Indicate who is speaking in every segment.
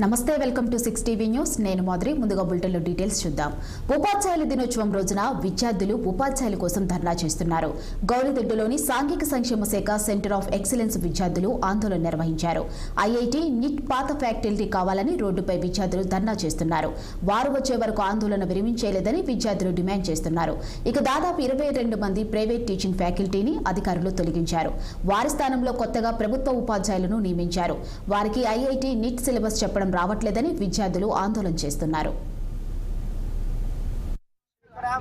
Speaker 1: నమస్తే welcome to 6 TV news నేను మాధురి ముందుగా బులెటిన్లో డీటెయిల్స్ చూద్దాం ఉపాధ్యాయుల దినోత్సవం రోజున విద్యార్థులు ఉపాధ్యాయుల కోసం ధర్నా చేస్తున్నారు గౌలిదొడ్డులోని సాంఘిక సంక్షేమ శాఖ సెంటర్ ఆఫ్ ఎక్సలెన్స్ విద్యార్థులు ఆందోళన నిర్వహించారు ఐఐటి నిట్ పాత ఫ్యాకల్టీ కావాలని రోడ్డుపై విద్యార్థులు ధర్నా చేస్తున్నారు వారు వచ్చే వరకు ఆందోళన విరమించేలేదని విద్యార్థులు డిమాండ్ చేస్తున్నారు ఇక దాదాపు 22 మంది ప్రైవేట్ టీచింగ్ ఫ్యాకల్టీని అధికారులు తొలగించారు వారి స్థానంలో కొత్తగా ప్రభుత్వ ఉపాధ్యాయులను నియమించారు వారికి ఐఐటి నిట్ సిలబస్ చెప్పడం రావట్లేదని విద్యార్థులు ఆందోళన చేస్తున్నారు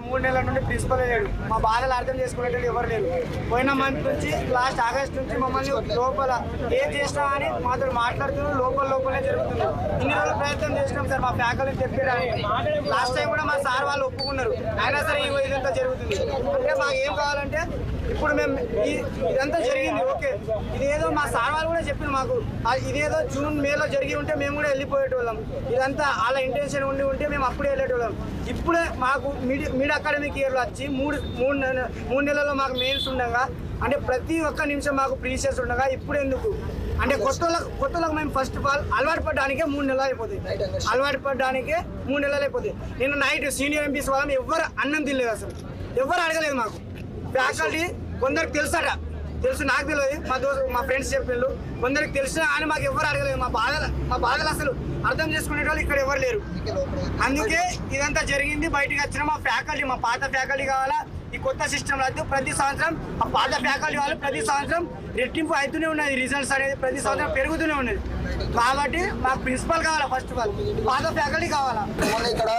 Speaker 2: 3 నెలల నుండి ప్రిన్సిపల్ లేడు మా బాధలు అర్థం చేసుకునేటట్టు ఎవరు లేరు పోయిన మంత్ నుంచి లాస్ట్ ఆగస్ట్ నుంచి మమ్మల్ని లోపల ఏం చేసినా అని మాతో మాట్లాడుతున్నారు లోపలనే జరుగుతుంది ఇన్ని రోజులు ప్రయత్నం చేసినాం సార్ మా ఫ్యాకల్టీ చెప్పడానికి లాస్ట్ టైం కూడా మా సార్ వాళ్ళు ఒప్పుకున్నారు అయినా సరే ఇదంతా జరుగుతుంది అంటే మాకు ఏం కావాలంటే ఇప్పుడు మేము ఇదంతా జరిగింది ఓకే ఇదేదో మా సార్ వాళ్ళు కూడా చెప్పారు మాకు ఇదేదో జూన్ మేలో జరిగి ఉంటే మేము కూడా వెళ్ళిపోయేటోళ్ళం ఇదంతా వాళ్ళ ఇంటెన్షన్ ఉంటే మేము అప్పుడే వెళ్ళేటోళ్ళం ఇప్పుడే మాకు మిడ్ అకాడమిక్ ఇయర్లో వచ్చి మూడు నెలల్లో మాకు మెయిన్స్ ఉండగా అంటే ప్రతి ఒక్క నిమిషం మాకు ప్రీషియస్ ఉండగా ఇప్పుడు ఎందుకు అంటే కొత్తలకు మేము ఫస్ట్ ఆఫ్ ఆల్ అలవాటు పడడానికే 3 నెలలు అయిపోతాయి నిన్న నైట్ సీనియర్ ఎంపీస్ వాళ్ళని ఎవరు అన్నం తినలేదు అసలు ఎవరు అడగలేదు మాకు ఫ్యాకల్టీ కొందరికి తెలుసు నాకు తెలియదు మా ఫ్రెండ్స్ చెప్పిళ్ళు కొందరికి తెలిసినా కానీ మాకు ఎవరు అడగలేదు మా బాధలు అసలు అర్థం చేసుకునే వాళ్ళు ఇక్కడ ఎవరు లేరు అందుకే ఇదంతా జరిగింది బయటికి వచ్చిన మా ఫ్యాకల్టీ మా పాత ఫ్యాకల్టీ కావాలా ఈ కొత్త సిస్టమ్ లేదు ప్రతి సంవత్సరం ఆ పాత ఫ్యాకల్టీ వాళ్ళు ప్రతి సంవత్సరం రెట్టింపు అవుతూనే ఉన్నది రిజల్ట్స్ అనేది ప్రతి సంవత్సరం పెరుగుతూనే ఉన్నది కాబట్టి మాకు ప్రిన్సిపల్ కావాలా ఫస్ట్ ఆఫ్ ఆల్ పాత ఫ్యాకల్టీ కావాలా
Speaker 3: ఇక్కడ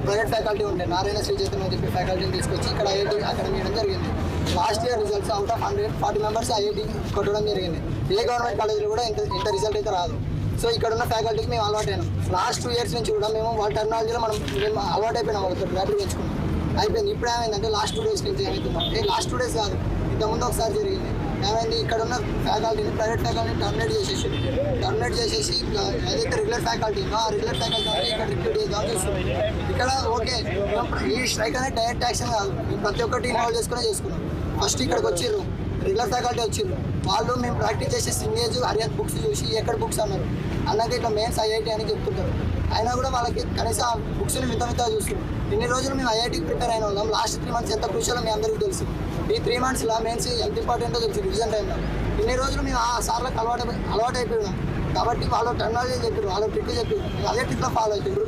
Speaker 3: ప్రైవేట్ ఫ్యాకల్టీ ఉండే నారాయణ శ్రీ చైతన్య చెప్పి ఫ్యాకల్టీని తీసుకొచ్చి ఇక్కడ ఐఐటి అకాడమీ చేయడం జరిగింది last year results out of 140 members IIT కొట్టడం జరిగింది ఏ గవర్నమెంట్ కాలేజీలో కూడా ఇంత రిజల్ట్ అయితే రాదు సో ఇక్కడ ఉన్న ఫ్యాకల్టీకి మేము అలవాటైనాం లాస్ట్ 2 years నుంచి కూడా మేము వాళ్ళ టెక్నాలజీలో మేము అలవాటు అయిపోయినాం వాళ్ళతో ర్యాపిడ్ పెంచుకున్నాం అయిపోయింది ఇప్పుడు ఏమైందంటే లాస్ట్ 2 days నుంచి ఏమవుతున్నాం లాస్ట్ 2 days కాదు ఇంతకుముందు ఒకసారి జరిగింది ఏమైంది ఇక్కడ ఉన్న ఫ్యాకల్టీని ప్రైవేట్ ఫ్యాకల్టీని టర్మినేట్ చేసేసి ఏదైతే రెగ్యులర్ ఫ్యాకల్టీ ఉందో ఆ రెగ్యులర్ ఫ్యాకల్టీ ఇక్కడ రిక్రూట్ చేద్దామని చూస్తున్నాం ఇక్కడ ఓకే ఈ స్ట్రైక్ అనేది డైరెక్ట్ యాక్షన్ కాదు ప్రతి ఒక్కటి ఇన్వాల్వ్ చేసుకున్నాం ఫస్ట్ ఇక్కడికి వచ్చిర్రు రెగ్యులర్ ఫ్యాకల్టీ వచ్చిర్రు వాళ్ళు మేము ప్రాక్టీస్ చేసే సింగేజ్ హరియాత్ బుక్స్ చూసి ఎక్కడ బుక్స్ అన్నారు అన్నాక ఇట్లా మెయిన్స్ ఐఐటి అని చెప్తుంటారు అయినా కూడా వాళ్ళకి కనీసం ఆ బుక్స్ని మిగతా చూస్తున్నారు ఇన్ని రోజులు మేము ఐఐటికి ప్రిపేర్ అయిన వాళ్ళం లాస్ట్ 3 months ఎంత క్రూషియల్ మీ అందరికీ తెలుసు ఈ 3 monthsలో మెయిన్స్ ఎంత ఇంపార్టెంటో తెలుసు రివిజన్ టైంలో ఇన్ని రోజులు మేము ఆ సార్లకు అలవాటు అయిపోయినాం కాబట్టి వాళ్ళు టెక్నాలజీ చెప్పారు వాళ్ళు ట్రిక్ చెప్పారు అదే ట్రిక్లో ఫాలో అవుతుంది ఇప్పుడు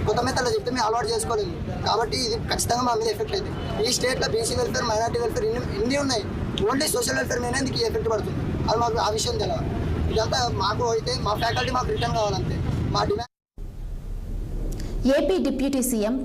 Speaker 3: కొత్త మెథడ్లో చెప్తే మేము అలవాటు చేసుకోలేదు కాబట్టి ఇది ఖచ్చితంగా మా మీద ఎఫెక్ట్ అవుతుంది ఈ స్టేట్లో బీసీ వెల్ఫేర్ మైనార్టీ వెల్ఫేర్ ఇన్ని ఉన్నాయి ఓన్లీ సోషల్ వెల్ఫేర్ మీద ఎందుకు ఎఫెక్ట్ పడుతుంది అది మాకు ఆ విషయం తెలియదు ఇదంతా మాకు అయితే మా ఫ్యాకల్టీ మాకు రిటర్న్ కావాలంతే మా డిమాండ్
Speaker 1: ఏపీ డిప్యూటీ సీఎం